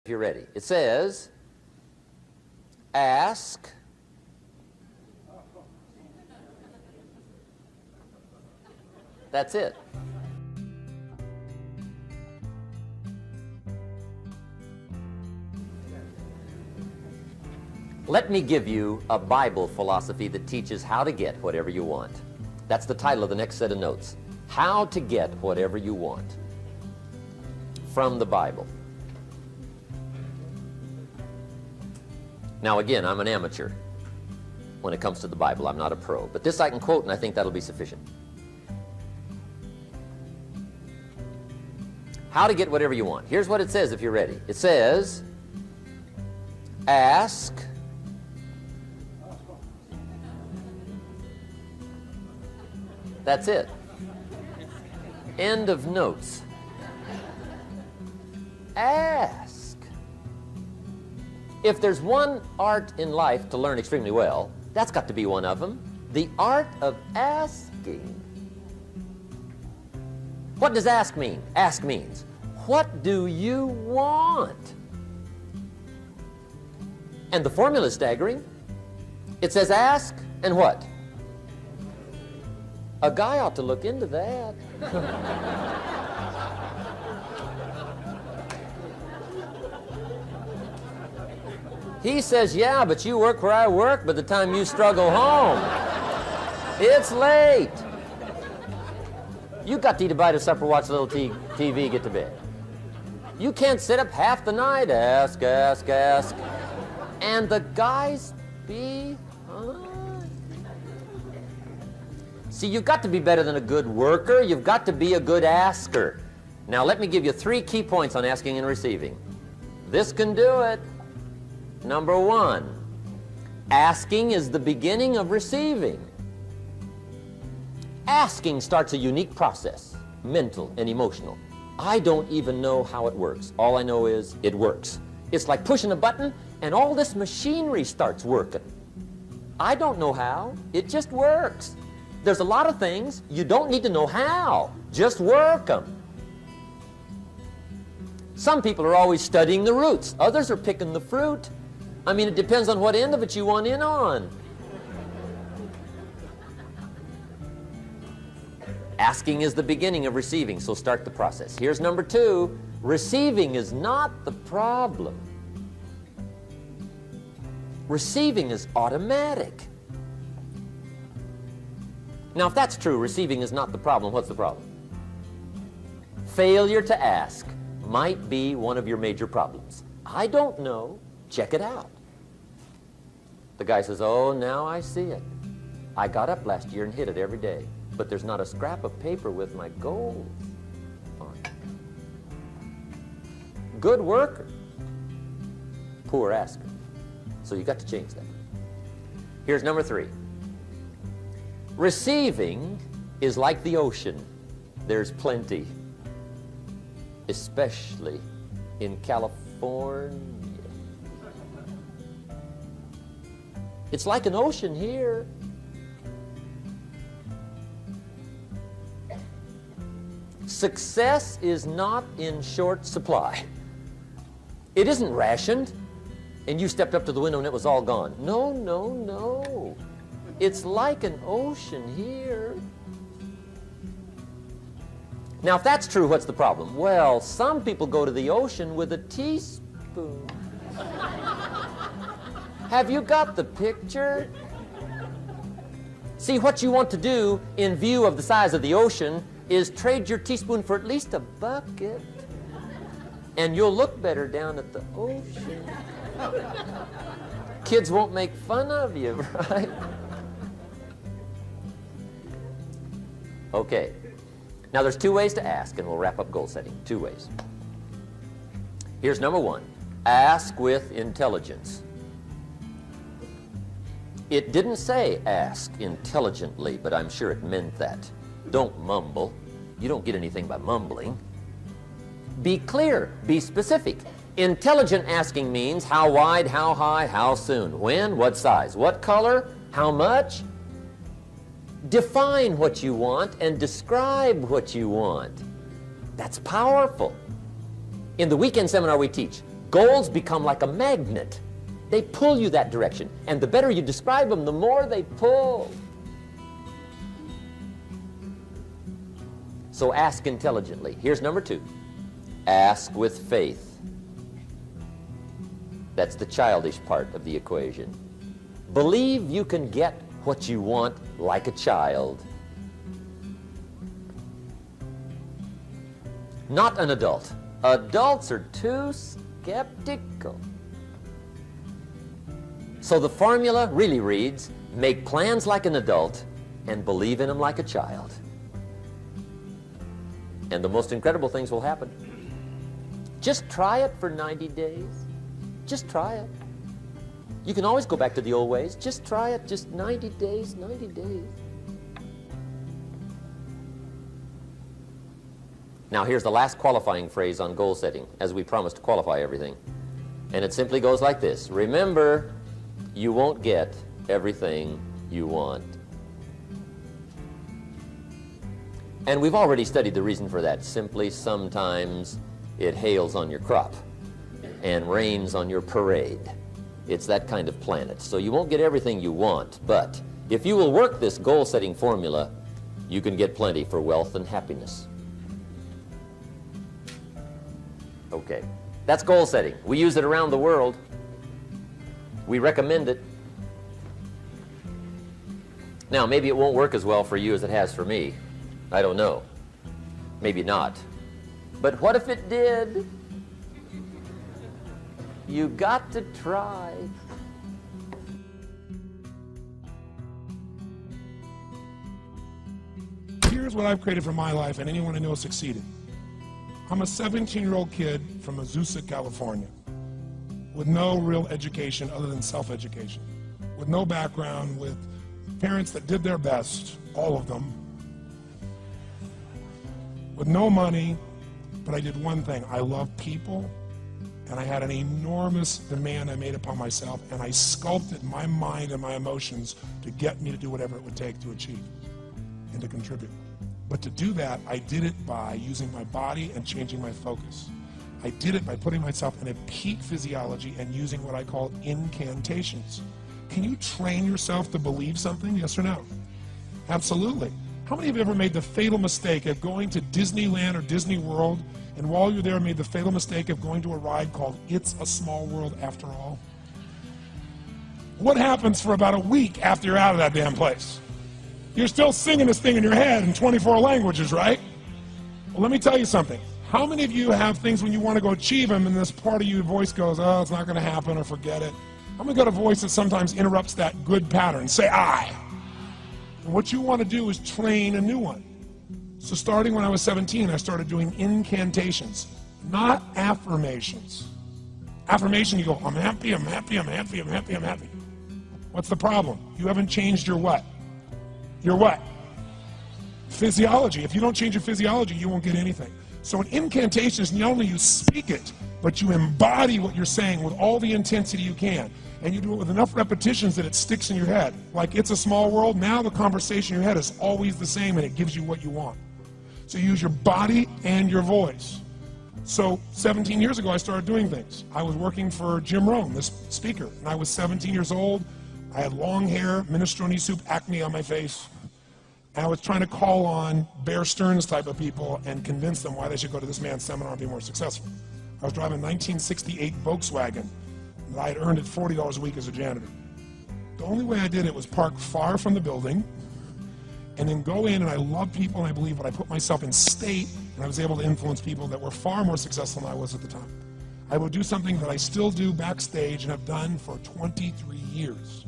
If you're ready. It says, ask. That's it. Let me give you a Bible philosophy that teaches how to get whatever you want. That's the title of the next set of notes. How to get whatever you want from the Bible. Now again, I'm an amateur when it comes to the Bible. I'm not a pro. But this I can quote, and I think that'll be sufficient. How to get whatever you want. Here's what it says if you're ready. It says, ask. That's it. End of notes. Ask. If there's one art in life to learn extremely well, that's got to be one of them. The art of asking. What does ask mean? Ask means, what do you want? And the formula is staggering. It says ask and what? A guy ought to look into that. He says, yeah, but you work where I work. By the time you struggle home, it's late. You got to eat a bite of supper, watch a little TV, get to bed. You can't sit up half the night. Ask, ask, ask. And the guys behind. See, you've got to be better than a good worker. You've got to be a good asker. Now, let me give you 3 key points on asking and receiving. This can do it. Number 1, asking is the beginning of receiving. Asking starts a unique process, mental and emotional. I don't even know how it works. All I know is it works. It's like pushing a button and all this machinery starts working. I don't know how. It just works. There's a lot of things you don't need to know how. Just work them. Some people are always studying the roots. Others are picking the fruit. I mean, it depends on what end of it you want in on. Asking is the beginning of receiving, so start the process. Here's number 2. Receiving is not the problem. Receiving is automatic. Now, if that's true, receiving is not the problem, what's the problem? Failure to ask might be one of your major problems. I don't know. Check it out. The guy says, oh, now I see it. I got up last year and hit it every day, but there's not a scrap of paper with my goals on it. Good worker, poor asker. So you got to change that. Here's number 3. Receiving is like the ocean. There's plenty, especially in California. It's like an ocean here. Success is not in short supply. It isn't rationed, and you stepped up to the window and it was all gone. No, no, no. It's like an ocean here. Now, if that's true, what's the problem? Well, some people go to the ocean with a teaspoon. Have you got the picture? See, what you want to do in view of the size of the ocean is trade your teaspoon for at least a bucket, and you'll look better down at the ocean. Kids won't make fun of you, right? Okay. Now, there's 2 ways to ask, and we'll wrap up goal setting. 2 ways. Here's number 1. Ask with intelligence. It didn't say ask intelligently, but I'm sure it meant that. Don't mumble. You don't get anything by mumbling. Be clear. Be specific. Intelligent asking means how wide, how high, how soon, when, what size, what color, how much. Define what you want and describe what you want. That's powerful. In the weekend seminar we teach, Goals become like a magnet. They pull you that direction. And the better you describe them, the more they pull. So ask intelligently. Here's number 2. Ask with faith. That's the childish part of the equation. Believe you can get what you want like a child. Not an adult. Adults are too skeptical. So the formula really reads, make plans like an adult and believe in them like a child. And the most incredible things will happen. Just try it for 90 days. Just try it. You can always go back to the old ways. Just try it. Just 90 days, 90 days. Now here's the last qualifying phrase on goal setting, as we promised to qualify everything. And it simply goes like this. Remember, you won't get everything you want. And we've already studied the reason for that. Simply, sometimes it hails on your crop and rains on your parade. It's that kind of planet. So you won't get everything you want, but if you will work this goal-setting formula, you can get plenty for wealth and happiness. Okay, that's goal setting. We use it around the world. We recommend it. Now, maybe it won't work as well for you as it has for me. I don't know. Maybe not. But what if it did? You got to try. Here's what I've created for my life, and anyone I know has succeeded. I'm a 17-year-old kid from Azusa, California, with no real education other than self-education, with no background, with parents that did their best, all of them, with no money, but I did one thing. I love people, and I had an enormous demand I made upon myself, and I sculpted my mind and my emotions to get me to do whatever it would take to achieve and to contribute. But to do that, I did it by using my body and changing my focus. I did it by putting myself in a peak physiology and using what I call incantations. Can you train yourself to believe something, yes or no? Absolutely. How many of you ever made the fatal mistake of going to Disneyland or Disney World, and while you're there made the fatal mistake of going to a ride called It's a Small World After All? What happens for about a week after you're out of that damn place? You're still singing this thing in your head in 24 languages, right? Well, let me tell you something. How many of you have things when you want to go achieve them and this part of your voice goes, oh, it's not going to happen, or forget it? I'm going to got a voice that sometimes interrupts that good pattern. Say I. And what you want to do is train a new one. So starting when I was 17, I started doing incantations, not affirmations. Affirmation, you go, I'm happy, I'm happy, I'm happy, I'm happy, I'm happy. What's the problem? You haven't changed your what? Your what? Physiology. If you don't change your physiology, you won't get anything. So an incantation is not only you speak it, but you embody what you're saying with all the intensity you can. And you do it with enough repetitions that it sticks in your head. Like It's a Small World, now the conversation in your head is always the same and it gives you what you want. So you use your body and your voice. So 17 years ago, I started doing things. I was working for Jim Rohn, this speaker, and I was 17 years old. I had long hair, minestrone soup, acne on my face. And I was trying to call on Bear Stearns type of people and convince them why they should go to this man's seminar and be more successful. I was driving a 1968 Volkswagen that I had earned at $40 a week as a janitor. The only way I did it was park far from the building and then go in, and I love people, and I believe, but I put myself in state, and I was able to influence people that were far more successful than I was at the time. I would do something that I still do backstage and have done for 23 years.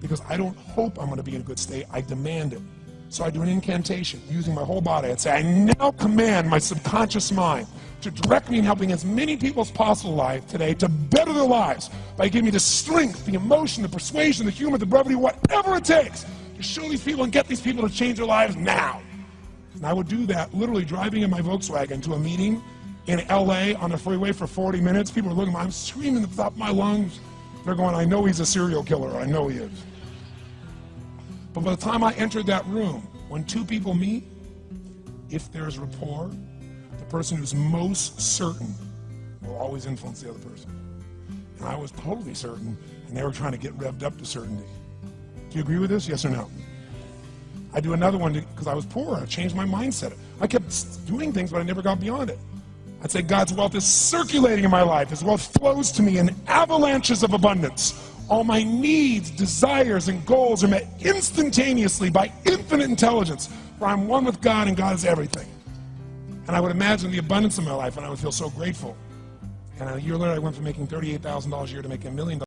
Because I don't hope I'm going to be in a good state, I demand it. So I do an incantation using my whole body. I'd say, I now command my subconscious mind to direct me in helping as many people as possible alive today to better their lives by giving me the strength, the emotion, the persuasion, the humor, the brevity, whatever it takes to show these people and get these people to change their lives now. And I would do that literally driving in my Volkswagen to a meeting in LA on the freeway for 40 minutes. People are looking at me, I'm screaming at the top of my lungs. They're going, I know he's a serial killer, I know he is. But by the time I entered that room, when two people meet, if there's rapport, the person who's most certain will always influence the other person. And I was totally certain, and they were trying to get revved up to certainty. Do you agree with this? Yes or no? I do another one because I was poor. I changed my mindset. I kept doing things, but I never got beyond it. I'd say God's wealth is circulating in my life. His wealth flows to me in avalanches of abundance. All my needs, desires, and goals are met instantaneously by infinite intelligence, for I'm one with God and God is everything. And I would imagine the abundance of my life, and I would feel so grateful. And a year later, I went from making $38,000 a year to making $1 million.